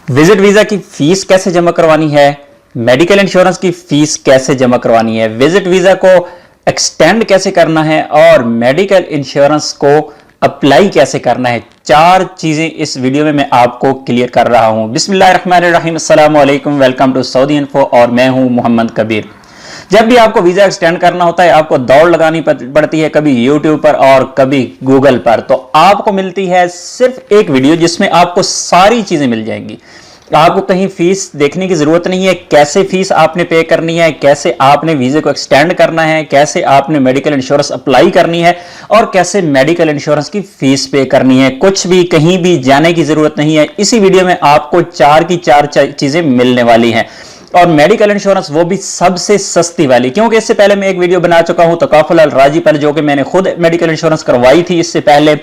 Visit visa की fees कैसे जमा करवानी है, मेडिकल इंश्योरेंस की फीस कैसे जमा करवानी है, विजिट वीजा को एक्सटेंड कैसे करना है और मेडिकल इंश्योरेंस को अप्लाई कैसे करना है, चार चीजें इस वीडियो में मैं आपको क्लियर कर रहा हूं। बिस्मिल्लाहिर्रहमानिर्रहीम, अस्सलाम वालेकुम, वेलकम टू सऊदी इन्फो और मैं हूं मोहम्मद कबीर। जब भी आपको वीजा एक्सटेंड करना होता है आपको दौड़ लगानी पड़ती है, कभी यूट्यूब पर और कभी गूगल पर, तो आपको मिलती है सिर्फ एक वीडियो जिसमें आपको सारी चीजें मिल जाएंगी। आपको कहीं फीस देखने की जरूरत नहीं है, कैसे फीस आपने पे करनी है, कैसे आपने वीजे को एक्सटेंड करना है, कैसे आपने मेडिकल इंश्योरेंस अप्लाई करनी है और कैसे मेडिकल इंश्योरेंस की फीस पे करनी है। कुछ भी कहीं भी जाने की जरूरत नहीं है। इसी वीडियो में आपको चार की चार चीजें मिलने वाली हैं और मेडिकल इंश्योरेंस वो भी सबसे सस्ती वाली, क्योंकि इससे पहले मैं एक वीडियो बना चुका हूं तकाफुल अल राजी पर, जो कि मैंने खुद मेडिकल इंश्योरेंस करवाई थी इससे पहले।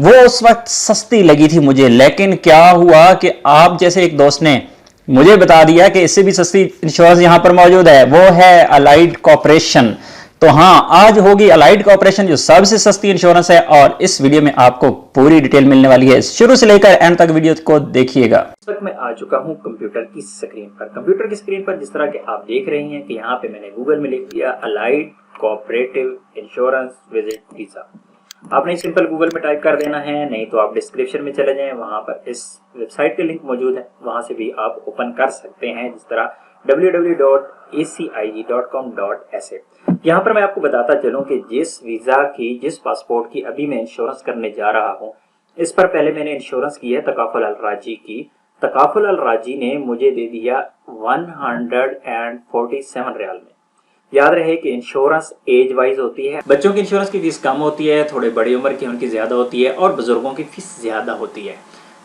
वो उस वक्त सस्ती लगी थी मुझे, लेकिन क्या हुआ कि आप जैसे एक दोस्त ने मुझे बता दिया कि इससे भी सस्ती इंश्योरेंस यहां पर मौजूद है, वो है अलाइड कॉर्पोरेशन। तो हां, आज होगी अलाइड कॉर्पोरेशन जो सबसे सस्ती इंश्योरेंस है और इस वीडियो में आपको पूरी डिटेल मिलने वाली है। शुरू से लेकर एंड तक वीडियो को देखिएगा। इस वक्त मैं आ चुका हूं कंप्यूटर की स्क्रीन पर। कंप्यूटर की स्क्रीन पर जिस तरह के आप देख रहे हैं कि यहाँ पे मैंने गूगल में लिख दिया allied cooperative insurance visit visa. आपने सिंपल गूगल में टाइप कर देना है, नहीं तो आप डिस्क्रिप्शन में चले जाएं, वहां पर इस वेबसाइट के लिंक मौजूद है, वहां से भी आप ओपन कर सकते हैं, जिस तरह www.acig.com.sa। यहाँ पर मैं आपको बताता चलूं कि जिस वीजा की, जिस पासपोर्ट की अभी मैं इंश्योरेंस करने जा रहा हूँ, इस पर पहले मैंने इंश्योरेंस की है तकाफुल अल राजी की। तकाफुल अल राजी ने मुझे दे दिया 147 रियाल में। याद रहे कि इंश्योरेंस एज वाइज होती है, बच्चों की इंश्योरेंस की फीस कम होती है, थोड़े बड़ी उम्र की उनकी ज्यादा होती है और बुजुर्गों की फीस ज्यादा होती है।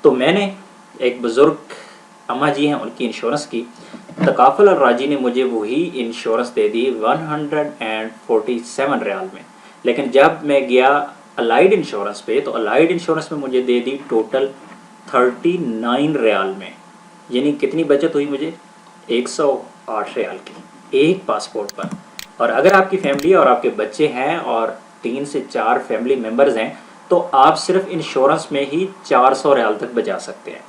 तो मैंने एक बुजुर्ग अम्मा जी हैं उनकी इंश्योरेंस की, तकाफुल अल राजी ने मुझे वही इंश्योरेंस दे दी 147 रियाल में। लेकिन जब मैं गया अलाइड इंश्योरेंस पे, तो अलाइड इंश्योरेंस में मुझे दे दी टोटल 39 रियाल में। यानी कितनी बचत हुई मुझे? 108 रियाल की एक पासपोर्ट पर। और अगर आपकी फैमिली और आपके बच्चे हैं और 3 से 4 फैमिली मेंबर्स हैं, तो आप सिर्फ इंश्योरेंस में ही 400 रियाल तक बचा सकते हैं।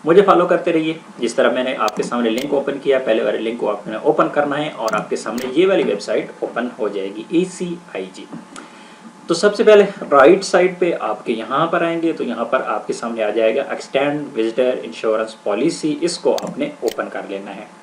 मुझे फॉलो करते रहिए। जिस तरह मैंने आपके सामने लिंक ओपन किया, पहले वाले लिंक को आपने ओपन करना है और आपके सामने ये वाली वेबसाइट ओपन हो जाएगी, ACIG। तो सबसे पहले राइट साइड पे आपके यहाँ पर आएंगे तो यहाँ पर आपके सामने आ जाएगा एक्सटेंड विजिटर इंश्योरेंस पॉलिसी। इसको आपने ओपन कर लेना है।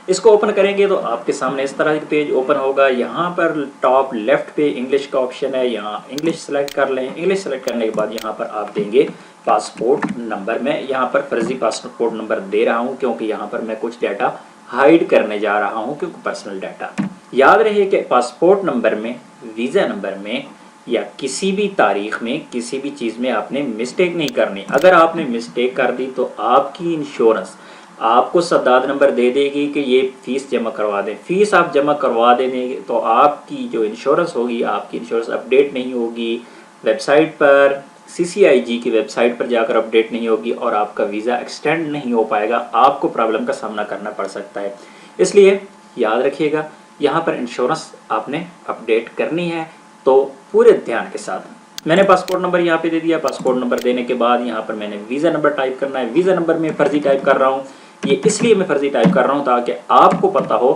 इसको ओपन करेंगे तो आपके सामने इस तरह का पेज ओपन होगा। यहाँ पर टॉप लेफ्ट पे इंग्लिश का ऑप्शन है, यहाँ इंग्लिश सेलेक्ट कर लें। इंग्लिश सेलेक्ट करने के बाद यहाँ पर आप देंगे पासपोर्ट नंबर। मैं यहाँ पर फर्जी पासपोर्ट नंबर दे रहा हूँ क्योंकि यहाँ पर मैं कुछ डाटा हाइड करने जा रहा हूँ, क्योंकि पर्सनल डाटा। याद रहे कि पासपोर्ट नंबर में, वीज़ा नंबर में या किसी भी तारीख में किसी भी चीज़ में आपने मिस्टेक नहीं करनी। अगर आपने मिस्टेक कर दी तो आपकी इंश्योरेंस आपको सद्दाद नंबर दे देगी कि ये फीस जमा करवा दें। फीस आप जमा करवा देंगे तो आपकी जो इंश्योरेंस होगी, आपकी इंश्योरेंस अपडेट नहीं होगी, वेबसाइट पर CCIG की वेबसाइट पर जाकर अपडेट नहीं होगी और आपका वीज़ा एक्सटेंड नहीं हो पाएगा। आपको प्रॉब्लम का सामना करना पड़ सकता है। इसलिए याद रखिएगा, यहाँ पर इंश्योरेंस आपने अपडेट करनी है तो पूरे ध्यान के साथ। मैंने पासपोर्ट नंबर यहाँ पे दे दिया। पासपोर्ट नंबर देने के बाद यहाँ पर मैंने वीज़ा नंबर टाइप करना है। वीज़ा नंबर में फर्जी टाइप कर रहा हूँ। ये इसलिए मैं फर्जी टाइप कर रहा हूँ ताकि आपको पता हो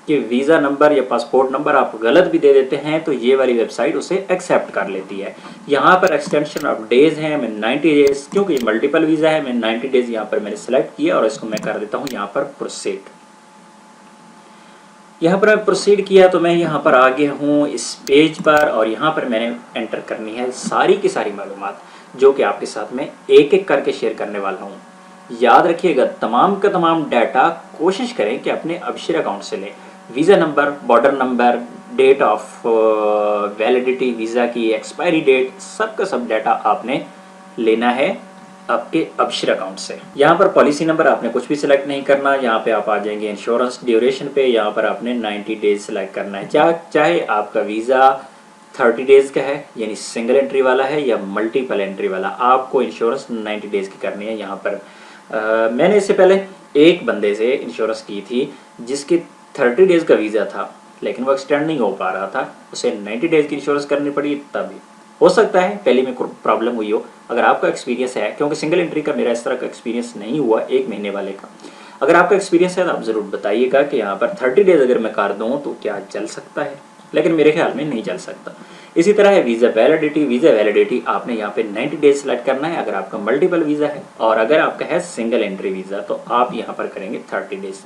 कि वीज़ा नंबर या पासपोर्ट नंबर आप गलत भी दे देते हैं तो ये वाली वेबसाइट उसे एक्सेप्ट कर लेती है। यहाँ पर एक्सटेंशन ऑफ डेज है, मैं 90 डेज, क्योंकि ये मल्टीपल वीज़ा है, मैं 90 डेज यहाँ पर मैंने सेलेक्ट किया और इसको मैं कर देता हूँ यहाँ पर प्रोसीड। यहाँ पर मैं प्रोसीड किया तो मैं यहाँ पर आ गया हूँ इस पेज पर और यहाँ पर मैंने एंटर करनी है सारी की सारी मालूमात जो कि आपके साथ में एक एक करके शेयर करने वाला हूँ। याद रखिएगा, तमाम का तमाम डाटा कोशिश करें कि अपने अबशिर अकाउंट से लें। Visa number, border number, date of validity, visa की एक्सपायरी डेट, सब का सब डाटा आपने लेना है आपके अबशिर अकाउंट से। यहाँ पर पॉलिसी नंबर आपने कुछ भी सिलेक्ट नहीं करना। यहाँ पे आप आ जाएंगे इंश्योरेंस ड्यूरेशन पे, यहाँ पर आपने 90 डेज सेलेक्ट करना है। चाहे आपका वीज़ा 30 डेज का है यानी सिंगल एंट्री वाला है या मल्टीपल एंट्री वाला, आपको इंश्योरेंस 90 डेज की करनी है। यहाँ पर मैंने इससे पहले एक बंदे से इंश्योरेंस की थी जिसकी 30 डेज का वीज़ा था, लेकिन वो एक्सटेंड नहीं हो पा रहा था, उसे 90 डेज की इंश्योरेंस करनी पड़ी। तभी हो सकता है पहले में कोई प्रॉब्लम हुई हो। अगर आपका एक्सपीरियंस है, क्योंकि सिंगल एंट्री का मेरा इस तरह का एक्सपीरियंस नहीं हुआ 1 महीने वाले का, अगर आपका एक्सपीरियंस है तो आप ज़रूर बताइएगा कि यहाँ पर 30 डेज़ अगर मैं कर दूँ तो क्या चल सकता है, लेकिन मेरे ख्याल में नहीं चल सकता। इसी तरह है वीज़ा वैलिडिटी। वीज़ा वैलिडिटी आपने यहाँ पे 90 डेज सेलेक्ट करना है अगर आपका मल्टीपल वीज़ा है, और अगर आपका है सिंगल एंट्री वीज़ा तो आप यहाँ पर करेंगे 30 डेज।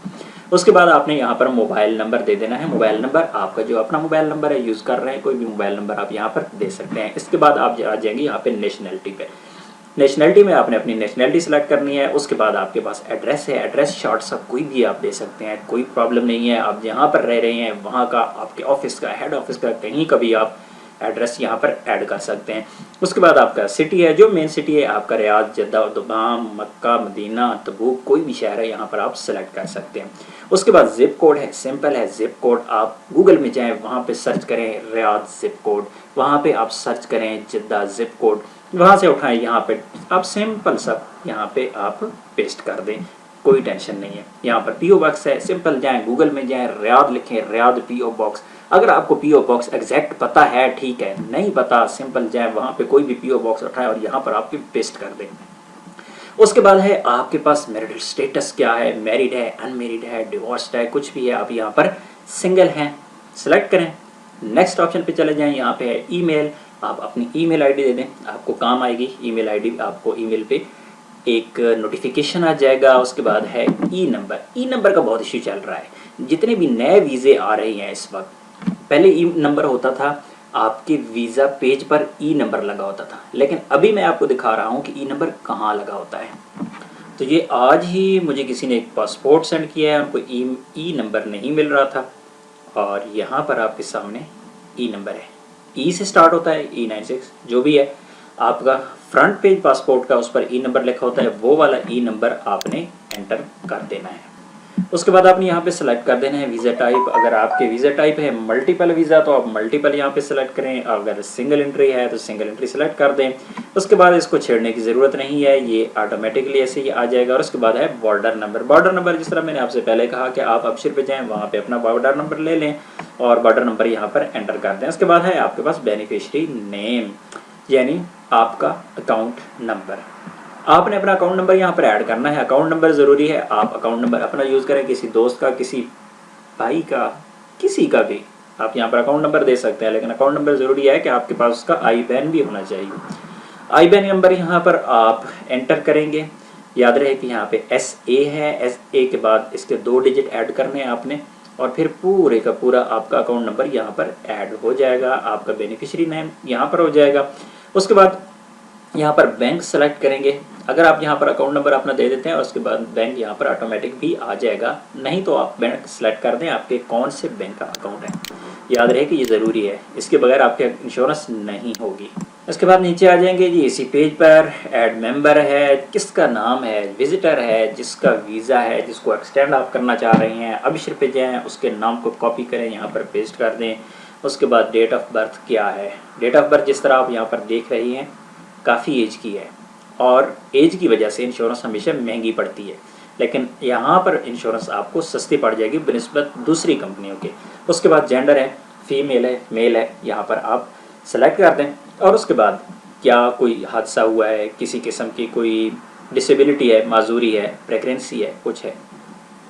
उसके बाद आपने यहाँ पर मोबाइल नंबर दे देना है। मोबाइल नंबर आपका जो अपना मोबाइल नंबर है, यूज़ कर रहे हैं कोई भी मोबाइल नंबर आप यहाँ पर दे सकते हैं। इसके बाद आप आ जाएंगे यहाँ पे नेशनलिटी पे। नेशनलिटी में आपने अपनी नेशनलिटी सेलेक्ट करनी है। उसके बाद आपके पास एड्रेस है, एड्रेस शॉर्ट सब कोई भी आप दे सकते हैं, कोई प्रॉब्लम नहीं है। आप जहाँ पर रह रहे हैं वहाँ का, आपके ऑफिस का, हेड ऑफिस का, कहीं का भी आप एड्रेस यहाँ पर ऐड कर सकते हैं। उसके बाद आपका सिटी है, जो मेन सिटी है आपका रियाद, जद्दा, दुबाम, मक्का, मदीना, तबूक, कोई भी शहर है यहाँ पर आप सेलेक्ट कर सकते हैं। उसके बाद जिप कोड है, सिंपल है जिप कोड। आप गूगल में जाएँ, वहाँ पे सर्च करें रियाद जिप कोड, वहाँ पे आप सर्च करें जद्दा जिप कोड, वहाँ से उठाएं, यहाँ पे आप सिंपल सब यहाँ पे आप पेस्ट कर दें, कोई टेंशन नहीं है। यहाँ पर पीओ बॉक्स है, सिंपल जाएं, गूगल में जाएं, रियाद लिखें, रियाद पीओ बॉक्स। अगर आपको पीओ बॉक्स एग्जैक्ट पता है ठीक है, नहीं पता सिंपल जाएं वहाँ पे कोई भी पीओ बॉक्स उठाएं और यहाँ पर आपके पेस्ट कर दें। उसके बाद है आपके पास मैरिटल स्टेटस क्या है, मैरिड है, अनमेरिड है, डिवोर्स्ड है, कुछ भी है, आप यहाँ पर सिंगल हैं सेलेक्ट करें। नेक्स्ट ऑप्शन पे चले जाएं, यहाँ पे है ईमेल। आप अपनी ईमेल आईडी दे दें, आपको काम आएगी ईमेल आईडी। आपको ईमेल पे एक नोटिफिकेशन आ जाएगा। उसके बाद है ई नंबर। ई नंबर का बहुत इश्यू चल रहा है। जितने भी नए वीज़े आ रहे हैं इस वक्त, पहले ई नंबर होता था आपके वीज़ा पेज पर ई नंबर लगा होता था, लेकिन अभी मैं आपको दिखा रहा हूँ कि ई नंबर कहाँ लगा होता है। तो ये आज ही मुझे किसी ने एक पासपोर्ट सेंड किया है, उनको ई नंबर नहीं मिल रहा था, और यहाँ पर आपके सामने ई नंबर है। ई से स्टार्ट होता है, E96 जो भी है आपका फ्रंट पेज पासपोर्ट का, उस पर ई नंबर लिखा होता है, वो वाला ई नंबर आपने एंटर कर देना है। उसके बाद आपने यहाँ पे सेलेक्ट कर देना है वीज़ा टाइप। अगर आपके वीज़ा टाइप है मल्टीपल वीज़ा तो आप मल्टीपल यहाँ पे सेलेक्ट करें, अगर सिंगल एंट्री है तो सिंगल एंट्री सेलेक्ट कर दें। उसके बाद इसको छेड़ने की ज़रूरत नहीं है, ये ऑटोमेटिकली ऐसे ही आ जाएगा। और उसके बाद है बॉर्डर नंबर। बॉर्डर नंबर जिस तरह मैंने आपसे पहले कहा कि आप अबशिर पे जाएँ, वहाँ पर अपना बॉर्डर नंबर ले लें और बॉर्डर नंबर यहाँ पर एंटर कर दें। उसके बाद है आपके पास बेनिफिशरी नेम, यानी आपका अकाउंट नंबर। आपने अपना अकाउंट नंबर यहाँ पर ऐड करना है। अकाउंट नंबर ज़रूरी है, आप अकाउंट नंबर अपना यूज़ करें, किसी दोस्त का, किसी भाई का, किसी का भी आप यहाँ पर अकाउंट नंबर दे सकते हैं, लेकिन अकाउंट नंबर ज़रूरी है कि आपके पास उसका IBAN भी होना चाहिए। IBAN नंबर यहाँ पर आप एंटर करेंगे। याद रहे कि यहाँ पे SA है, SA के बाद इसके 2 डिजिट ऐड करने हैं आपने, और फिर पूरे का पूरा आपका अकाउंट नंबर यहाँ पर ऐड हो जाएगा। आपका बेनिफिशियरी नेम यहाँ पर हो जाएगा। उसके बाद यहाँ पर बैंक सेलेक्ट करेंगे। अगर आप यहाँ पर अकाउंट नंबर अपना दे देते हैं और उसके बाद बैंक यहाँ पर ऑटोमेटिक भी आ जाएगा, नहीं तो आप बैंक सेलेक्ट कर दें आपके कौन से बैंक का अकाउंट है। याद रहे कि ये ज़रूरी है, इसके बगैर आपके इंश्योरेंस नहीं होगी। इसके बाद नीचे आ जाएंगे जी, इसी पेज पर ऐड मेंबर है, किसका नाम है, विजिटर है, जिसका वीज़ा है, जिसको एक्सटेंड आप करना चाह रहे हैं, अबशिर पे जाएँ, उसके नाम को कॉपी करें, यहाँ पर पेस्ट कर दें। उसके बाद डेट ऑफ बर्थ क्या है। डेट ऑफ बर्थ जिस तरह आप यहाँ पर देख रही हैं काफ़ी एज की है, और एज की वजह से इंश्योरेंस हमेशा महंगी पड़ती है, लेकिन यहाँ पर इंश्योरेंस आपको सस्ती पड़ जाएगी बनिस्बत दूसरी कंपनियों के। उसके बाद जेंडर है, फीमेल है, मेल है, यहाँ पर आप सेलेक्ट कर दें। और उसके बाद क्या कोई हादसा हुआ है, किसी किस्म की कोई डिसेबिलिटी है, माजूरी है, प्रेगनेंसी है, कुछ है,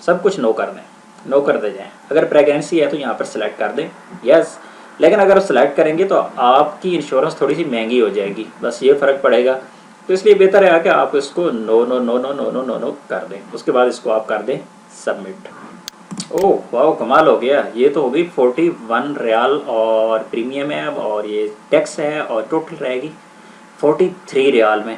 सब कुछ नो कर दें, नो कर दे जाएँ। अगर प्रेगनेंसी है तो यहाँ पर सेलेक्ट कर दें यस, लेकिन अगर सेलेक्ट करेंगे तो आपकी इंश्योरेंस थोड़ी सी महंगी हो जाएगी, बस ये फ़र्क पड़ेगा। तो इसलिए बेहतर है कि आप इसको no no no no no no no no कर दें। उसके बाद इसको आप कर दें सबमिट। ओह वाह, कमाल हो गया। ये तो हो गई 41 रियाल और प्रीमियम है, और ये टैक्स है, और टोटल रहेगी 43 रियाल में।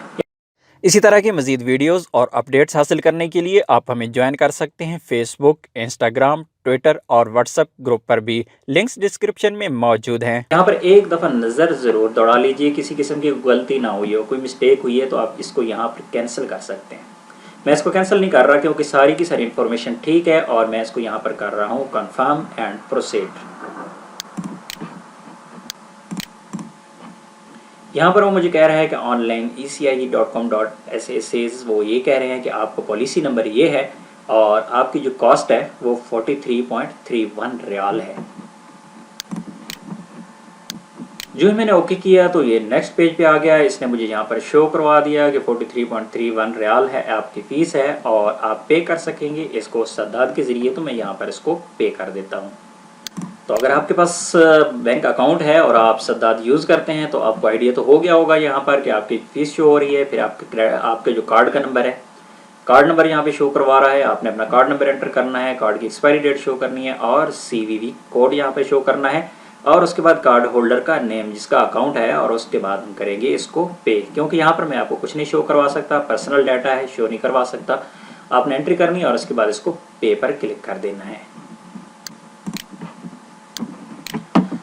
इसी तरह के मज़ीद वीडियोस और अपडेट्स हासिल करने के लिए आप हमें ज्वाइन कर सकते हैं फेसबुक, इंस्टाग्राम, ट्विटर और व्हाट्सएप ग्रुप पर भी, लिंक्स डिस्क्रिप्शन में मौजूद हैं। यहाँ पर एक दफ़ा नज़र ज़रूर दौड़ा लीजिए, किसी किस्म की गलती ना हुई हो, कोई मिस्टेक हुई है तो आप इसको यहाँ पर कैंसिल कर सकते हैं। मैं इसको कैंसिल नहीं कर रहा क्योंकि सारी की सारी इन्फॉर्मेशन ठीक है, और मैं इसको यहाँ पर कर रहा हूँ कन्फर्म एंड प्रोसीड। यहाँ पर वो मुझे कह रहा है कि ऑनलाइन ECIE.com.SA वो ये कह रहे हैं कि आपका पॉलिसी नंबर ये है, और आपकी जो कॉस्ट है वो 43.31 रियाल है। जो ही मैंने ओके किया तो ये नेक्स्ट पेज पे आ गया। इसने मुझे यहाँ पर शो करवा दिया कि 43.31 रियाल है आपकी फ़ीस है और आप पे कर सकेंगे इसको सद्दाद के ज़रिए। तो मैं यहाँ पर इसको पे कर देता हूँ। तो अगर आपके पास बैंक अकाउंट है और आप सद्दाद यूज़ करते हैं तो आपको आइडिया तो हो गया होगा यहाँ पर कि आपकी फ़ीस शो हो रही है। फिर आपके जो कार्ड का नंबर है, कार्ड नंबर यहाँ पे शो करवा रहा है। आपने अपना कार्ड नंबर एंटर करना है, कार्ड की एक्सपायरी डेट शो करनी है और CVV कोड यहाँ पे शो करना है और उसके बाद कार्ड होल्डर का नेम जिसका अकाउंट है और उसके बाद हम करेंगे इसको पे। क्योंकि यहाँ पर मैं आपको कुछ नहीं शो करवा सकता, पर्सनल डाटा है, शो नहीं करवा सकता। आपने एंट्री करनी है और उसके बाद इसको पे पर क्लिक कर देना है।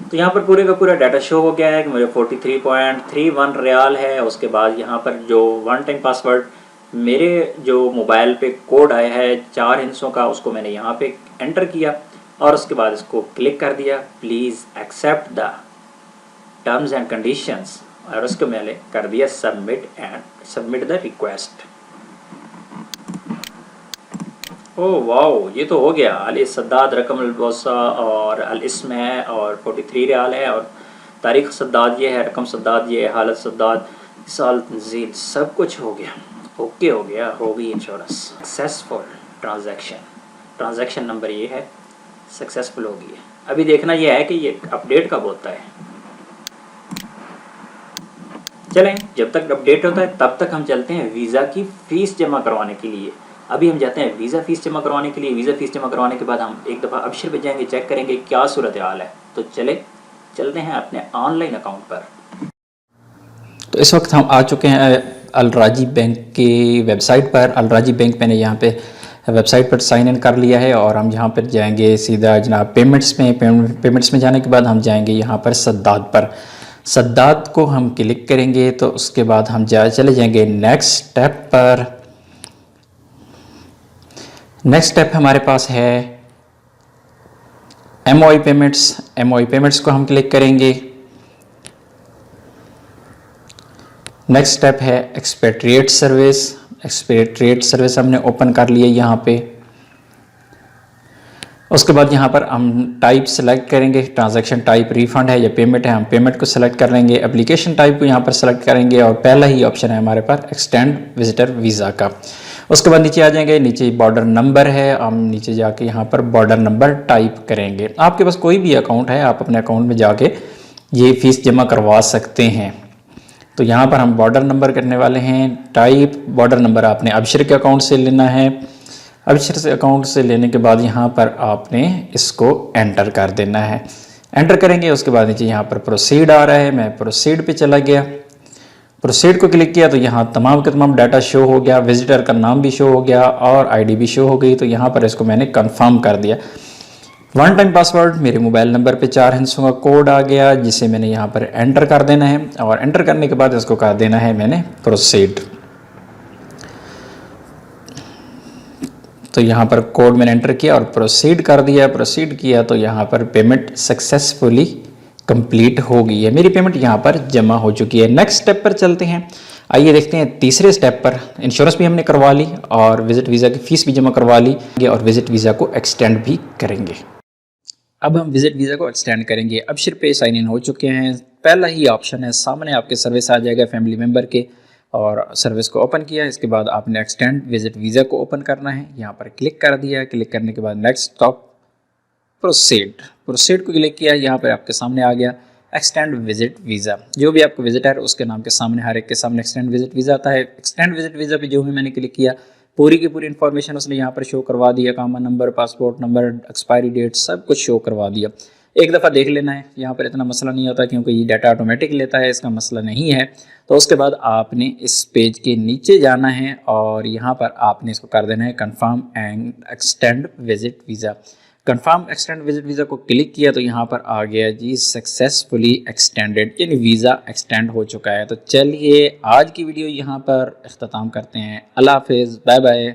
तो यहाँ पर पूरे का पूरा डाटा शो हो गया है कि मुझे 43.31 रियाल है। उसके बाद यहाँ पर जो वन टाइम पासवर्ड मेरे जो मोबाइल पे कोड आया है 4 हिस्सों का, उसको मैंने यहाँ पे एंटर किया और उसके बाद इसको क्लिक कर दिया please accept the terms and conditions और उसको मैंने कर दिया submit the request. Oh wow, ये तो हो गया। अल सद्दाद रकम अलबोसा और अल इसम है और 43 रियाल है और तारीख़ सद्दाद ये है, रकम सद्दाद ये है, हालत सद्दाद, साल तंजील, सब कुछ हो गया। ओके हो गया, हो गई इंश्योरेंस सक्सेसफुल। ट्रांजैक्शन नंबर ये है, सक्सेसफुल हो गई है। अभी देखना ये है कि ये अपडेट कब होता है। चलें, जब तक अपडेट होता है तब तक हम चलते हैं वीज़ा की फ़ीस जमा करवाने के लिए। अभी हम जाते हैं वीज़ा फ़ीस जमा करवाने के लिए। वीज़ा फ़ीस जमा करवाने के बाद हम एक दफ़ा अबशर पे जाएंगे, चेक करेंगे क्या सूरत हाल है। तो चलते हैं अपने ऑनलाइन अकाउंट पर। तो इस वक्त हम आ चुके हैं अल राजी बैंक की वेबसाइट पर। अल राजी बैंक मैंने यहाँ पे वेबसाइट पर साइन इन कर लिया है और हम यहाँ पर जाएंगे सीधा जनाब पेमेंट्स में। पेमेंट्स में जाने के बाद हम जाएंगे यहाँ पर सद्दाद पर। सद्दाद को हम क्लिक करेंगे तो उसके बाद हम चले जाएंगे नेक्स्ट स्टेप पर। नेक्स्ट स्टेप हमारे पास है MOI पेमेंट्स। MOI पेमेंट्स को हम क्लिक करेंगे। नेक्स्ट स्टेप है एक्सपेट्रिएट सर्विस। एक्सपेट्रिएट सर्विस हमने ओपन कर लिया यहाँ पे। उसके बाद यहाँ पर हम टाइप सेलेक्ट करेंगे, ट्रांजैक्शन टाइप रिफंड है या पेमेंट है, हम पेमेंट को सेलेक्ट कर लेंगे। एप्लीकेशन टाइप को यहाँ पर सेलेक्ट करेंगे और पहला ही ऑप्शन है हमारे पास एक्सटेंड विजिटर वीज़ा का। उसके बाद नीचे आ जाएंगे, नीचे बॉर्डर नंबर है, हम नीचे जाके यहाँ पर बॉर्डर नंबर टाइप करेंगे। आपके पास कोई भी अकाउंट है, आप अपने अकाउंट में जाके ये फ़ीस जमा करवा सकते हैं। तो यहाँ पर हम बॉर्डर नंबर करने वाले हैं टाइप। बॉर्डर नंबर आपने अबशर के अकाउंट से लेना है। अबशर से अकाउंट से लेने के बाद यहाँ पर आपने इसको एंटर कर देना है। एंटर करेंगे, उसके बाद नीचे यहाँ पर प्रोसीड आ रहा है, मैं प्रोसीड पे चला गया। प्रोसीड को क्लिक किया तो यहाँ तमाम का तमाम डाटा शो हो गया, विजिटर का नाम भी शो हो गया और ID भी शो हो गई। तो यहाँ पर इसको मैंने कंफर्म कर दिया। वन टाइम पासवर्ड मेरे मोबाइल नंबर पे 4 हिस्सों का कोड आ गया जिसे मैंने यहाँ पर एंटर कर देना है और एंटर करने के बाद इसको कर देना है मैंने प्रोसीड। तो यहाँ पर कोड मैंने एंटर किया और प्रोसीड कर दिया। प्रोसीड किया तो यहाँ पर पेमेंट सक्सेसफुली कंप्लीट हो गई है। मेरी पेमेंट यहाँ पर जमा हो चुकी है। नेक्स्ट स्टेप पर चलते हैं। आइए देखते हैं तीसरे स्टेप पर। इंश्योरेंस भी हमने करवा ली और विजिट वीज़ा की फ़ीस भी जमा करवा ली और विजिट वीज़ा को एक्सटेंड भी करेंगे। अब हम विजिट वीज़ा को एक्सटेंड करेंगे। अबशर पे साइन इन हो चुके हैं। पहला ही ऑप्शन है, सामने आपके सर्विस आ जाएगा फैमिली मेम्बर के और सर्विस को ओपन किया। इसके बाद आपने एक्सटेंड विजिट वीज़ा को ओपन करना है। यहाँ पर क्लिक कर दिया। क्लिक करने के बाद नेक्स्ट स्टॉप प्रोसीड को क्लिक किया। यहाँ पर आपके सामने आ गया एक्सटेंड विजिट वीज़ा। जो भी आपको विजिट है उसके नाम के सामने, हर एक के सामने एक्सटेंड विजिट वीज़ा आता है। एक्सटेंड विजिट वीज़ा पे जो भी मैंने क्लिक किया पूरी की पूरी इन्फॉर्मेशन उसने यहाँ पर शो करवा दिया। कामा number, passport number, expiry date सब कुछ शो करवा दिया। एक दफ़ा देख लेना है, यहाँ पर इतना मसला नहीं होता क्योंकि ये डाटा ऑटोमेटिक लेता है, इसका मसला नहीं है। तो उसके बाद आपने इस पेज के नीचे जाना है और यहाँ पर आपने इसको कर देना है confirm and extend visit visa. Confirm extend visit visa को क्लिक किया तो यहाँ पर आ गया जी सक्सेसफुली एक्सटेंडेड, यानी वीज़ा एक्सटेंड हो चुका है। तो चलिए आज की वीडियो यहाँ पर इख्तिताम करते हैं। अल्लाह हाफिज़, बाय बाय।